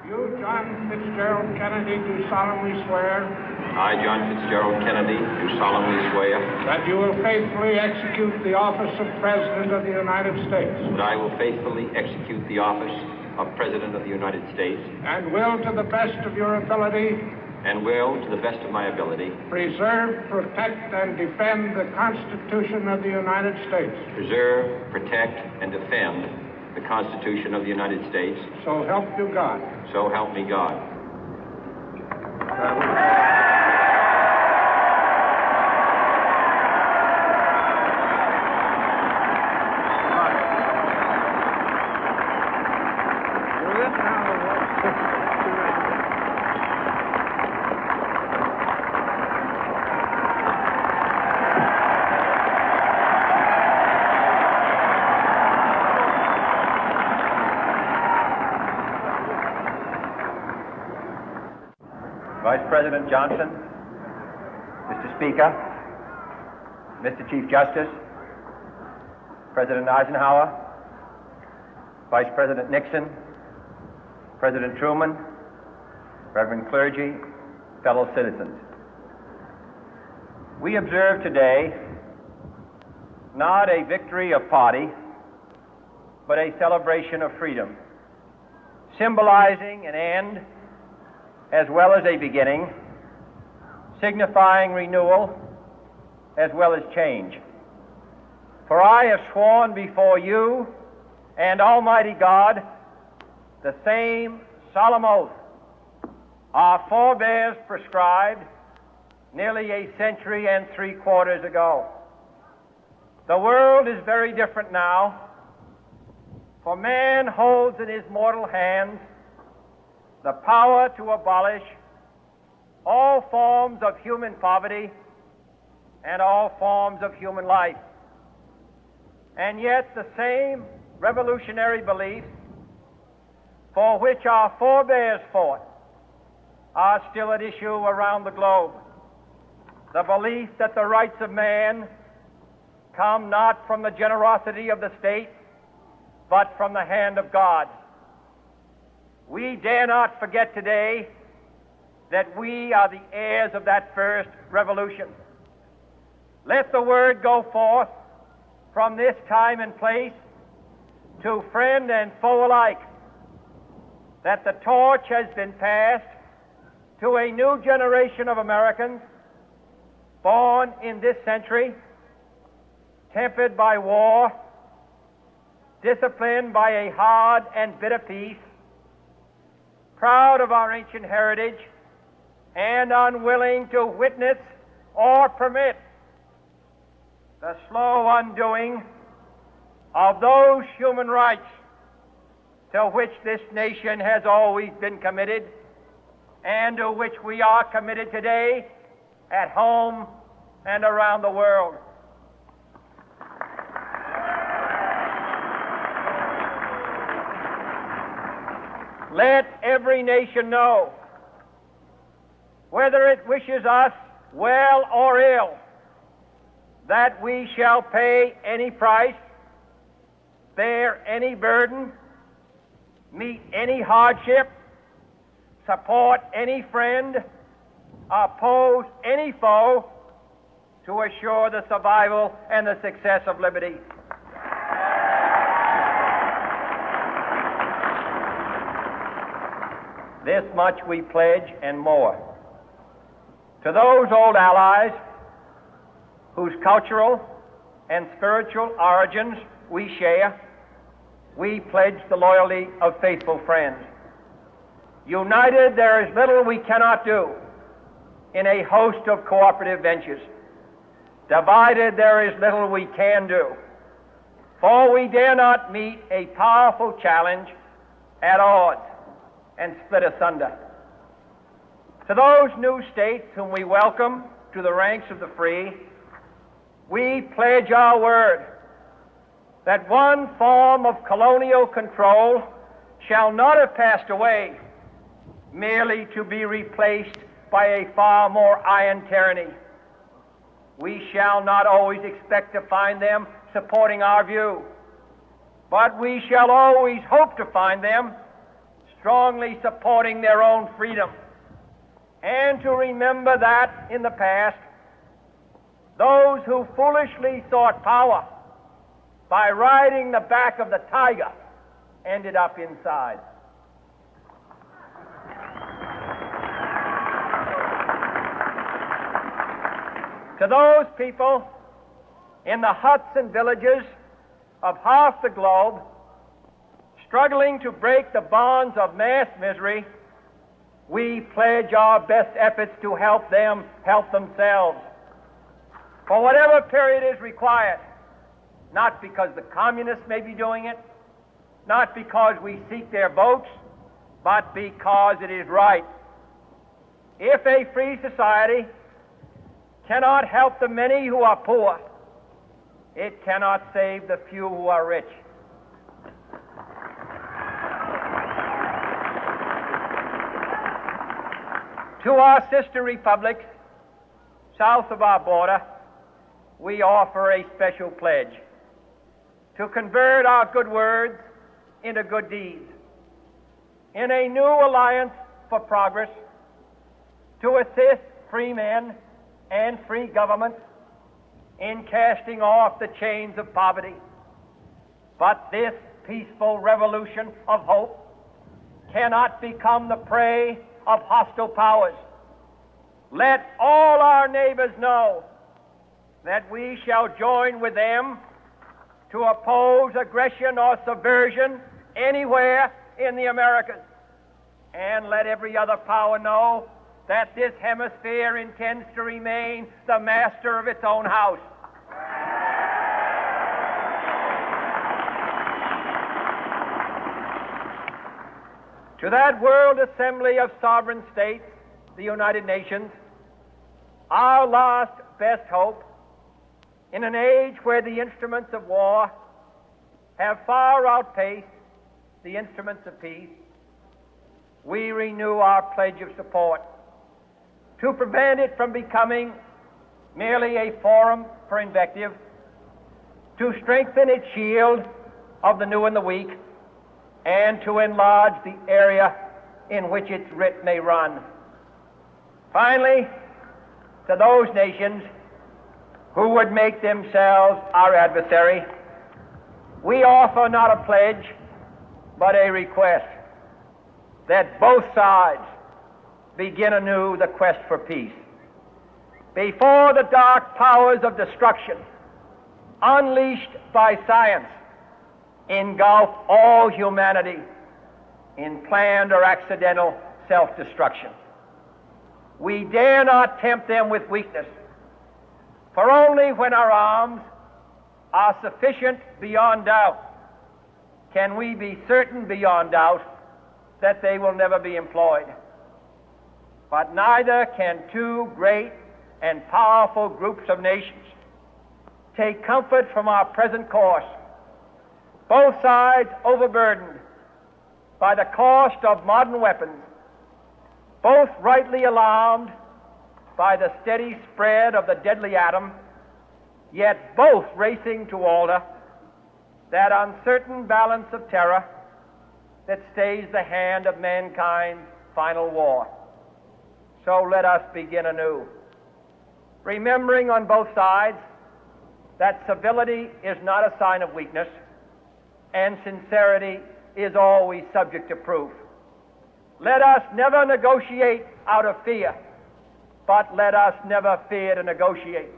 You, John Fitzgerald Kennedy, do solemnly swear. I, John Fitzgerald Kennedy, do solemnly swear. That you will faithfully execute the office of President of the United States. That I will faithfully execute the office of President of the United States. And will, to the best of your ability. And will, to the best of my ability. Preserve, protect, and defend the Constitution of the United States. Preserve, protect, and defend the Constitution of the United States. So help you God. So help me God. Vice President Johnson, Mr. Speaker, Mr. Chief Justice, President Eisenhower, Vice President Nixon, President Truman, Reverend clergy, fellow citizens. We observe today not a victory of party, but a celebration of freedom, symbolizing an end as well as a beginning, signifying renewal as well as change. For I have sworn before you and Almighty God the same solemn oath our forebears prescribed nearly a century and 3/4 ago. The world is very different now, for man holds in his mortal hands the power to abolish all forms of human poverty and all forms of human life. And yet the same revolutionary beliefs for which our forebears fought are still at issue around the globe. The belief that the rights of man come not from the generosity of the state, but from the hand of God. We dare not forget today that we are the heirs of that first revolution. Let the word go forth from this time and place to friend and foe alike that the torch has been passed to a new generation of Americans born in this century, tempered by war, disciplined by a hard and bitter peace, proud of our ancient heritage, and unwilling to witness or permit the slow undoing of those human rights to which this nation has always been committed and to which we are committed today at home and around the world. Let every nation know, whether it wishes us well or ill, that we shall pay any price, bear any burden, meet any hardship, support any friend, oppose any foe to assure the survival and the success of liberty. This much we pledge and more. To those old allies whose cultural and spiritual origins we share, we pledge the loyalty of faithful friends. United, there is little we cannot do in a host of cooperative ventures. Divided, there is little we can do, for we dare not meet a powerful challenge at odds and split asunder. To those new states whom we welcome to the ranks of the free, we pledge our word that one form of colonial control shall not have passed away, merely to be replaced by a far more iron tyranny. We shall not always expect to find them supporting our view, but we shall always hope to find them strongly supporting their own freedom, and to remember that in the past, those who foolishly sought power by riding the back of the tiger ended up inside. To those people in the huts and villages of half the globe struggling to break the bonds of mass misery, we pledge our best efforts to help them help themselves for whatever period is required, not because the communists may be doing it, not because we seek their votes, but because it is right. If a free society cannot help the many who are poor, it cannot save the few who are rich. To our sister republics south of our border, we offer a special pledge to convert our good words into good deeds, in a new alliance for progress, to assist free men and free governments in casting off the chains of poverty. But this peaceful revolution of hope cannot become the prey of hostile powers. Let all our neighbors know that we shall join with them to oppose aggression or subversion anywhere in the Americas. And let every other power know that this hemisphere intends to remain the master of its own house. To that World Assembly of Sovereign States, the United Nations, our last best hope, in an age where the instruments of war have far outpaced the instruments of peace, we renew our pledge of support to prevent it from becoming merely a forum for invective, to strengthen its shield of the new and the weak, and to enlarge the area in which its writ may run. Finally, to those nations who would make themselves our adversary, we offer not a pledge, but a request that both sides begin anew the quest for peace. Before the dark powers of destruction, unleashed by science, engulf all humanity in planned or accidental self-destruction, we dare not tempt them with weakness, for only when our arms are sufficient beyond doubt can we be certain beyond doubt that they will never be employed. But neither can two great and powerful groups of nations take comfort from our present course, both sides overburdened by the cost of modern weapons, both rightly alarmed by the steady spread of the deadly atom, yet both racing to alter that uncertain balance of terror that stays the hand of mankind's final war. So let us begin anew, remembering on both sides that civility is not a sign of weakness, and sincerity is always subject to proof. Let us never negotiate out of fear, but let us never fear to negotiate.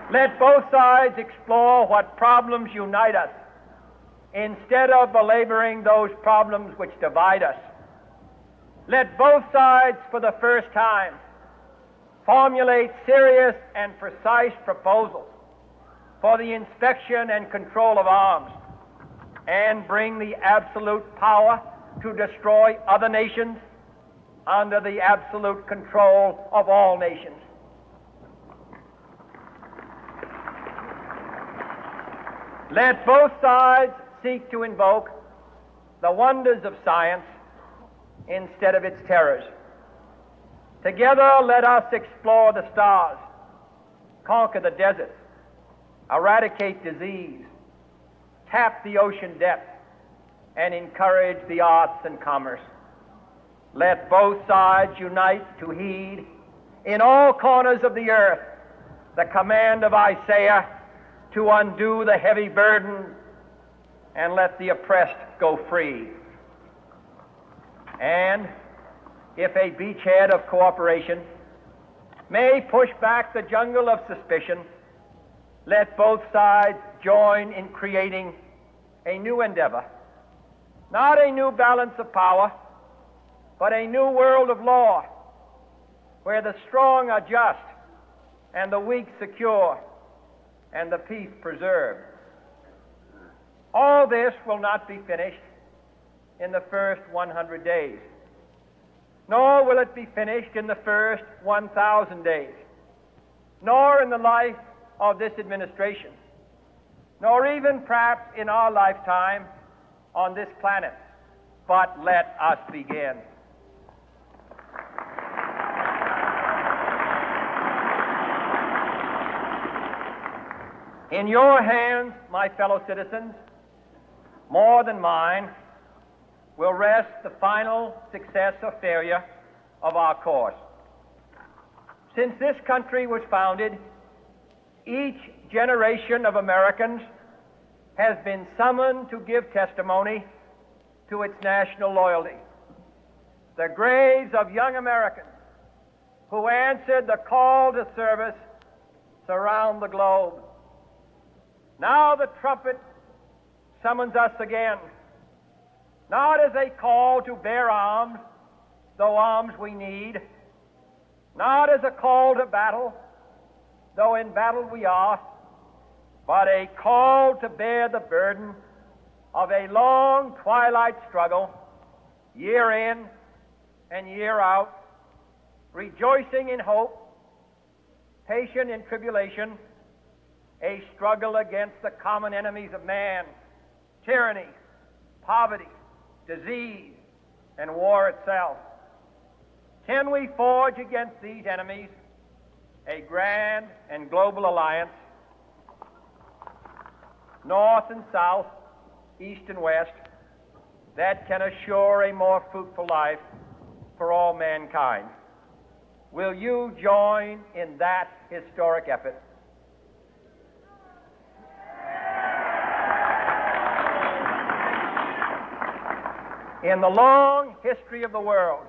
Let both sides explore what problems unite us, instead of belaboring those problems which divide us. Let both sides, for the first time, formulate serious and precise proposals for the inspection and control of arms, and bring the absolute power to destroy other nations under the absolute control of all nations. Let both sides seek to invoke the wonders of science instead of its terrors. Together, let us explore the stars, conquer the deserts, eradicate disease, tap the ocean depth, and encourage the arts and commerce. Let both sides unite to heed in all corners of the earth the command of Isaiah to undo the heavy burden and let the oppressed go free. And if a beachhead of cooperation may push back the jungle of suspicion, let both sides join in creating a new endeavor, not a new balance of power, but a new world of law, where the strong are just and the weak secure and the peace preserved. All this will not be finished in the first 100 days, nor will it be finished in the first 1,000 days, nor in the life of this administration, nor even perhaps in our lifetime on this planet. But let us begin. In your hands, my fellow citizens, more than mine, will rest the final success or failure of our course. Since this country was founded, each generation of Americans has been summoned to give testimony to its national loyalty. The graves of young Americans who answered the call to service surround the globe. Now the trumpet summons us again, not as a call to bear arms, though arms we need, not as a call to battle, though in battle we are, but a call to bear the burden of a long twilight struggle, year in and year out, rejoicing in hope, patient in tribulation, a struggle against the common enemies of man, tyranny, poverty, disease, and war itself. Can we forge against these enemies a grand and global alliance, north and south, east and west, that can assure a more fruitful life for all mankind? Will you join in that historic effort? In the long history of the world,